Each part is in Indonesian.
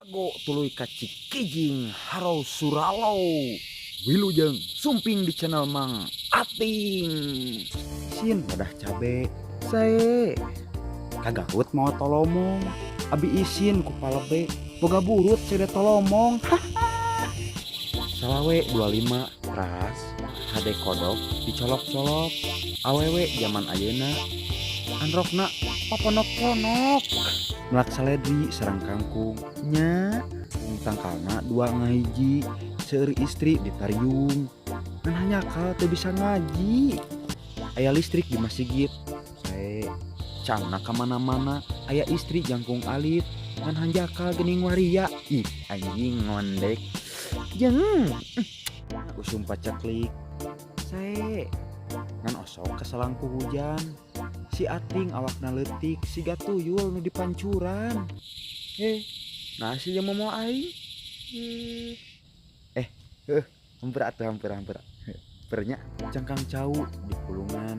Go tuluy kacik kijing harau suralo wilujeng sumping di channel Mang Ating sin padah cabe sae kagaut mau tolomong abi isin ku palebe boga burut sede tolomong salawe 25 ras hade kodok dicolok-colok awewe zaman ayeuna androkna paponok-ponok melak saledri sareng kangkung nya tangkalna dua ngahiji seueur istri ditariung ngan hanyakal teu bisa ngaji aya listrik di masjid sae cangna ka mana-mana aya istri jangkung alit ngan hanjakal geuning waria ih anjing ngondek jeung usum paceklik sae ngan osok kesalangku hujan si Ating awakna leutik siga tuyul nu dipancuran nah si jeung momo aing hampir bernya cangkang cau di pulungan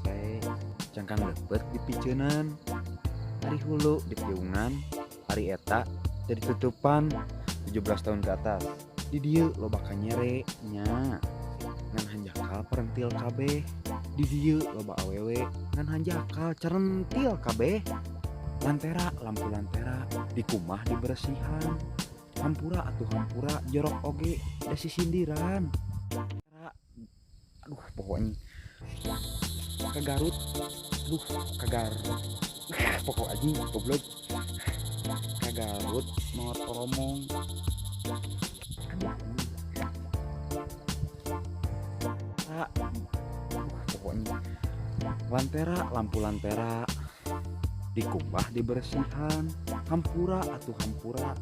sae cangkang lepet di piceunan hari hulu di piungan hari eta jadi tutupan 17 tahun ke atas di dieu loba kanyere nya ngan hanjakal perentil kabeh di dieu loba awewe ngan hanjakal cerentil kabeh lantera lampu lantera di kumah diberesihan hampura atuh hampura jorok oge da sisindiran aduh pokoknya kagarut pokok anjing goblok kagarut mau toromong aduh pokoknya lantera lampu lantera di kumah diberesihan hampura atuh hampura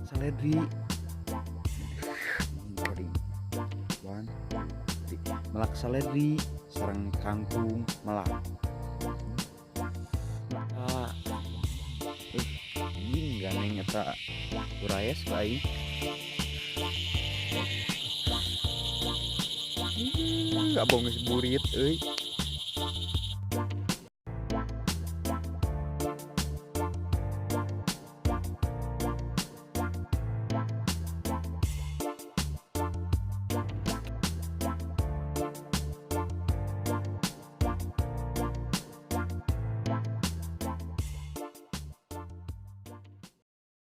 saledri melak saledri sareng kangkung melak ini ganeng eta urayes baik gak bonges burit euy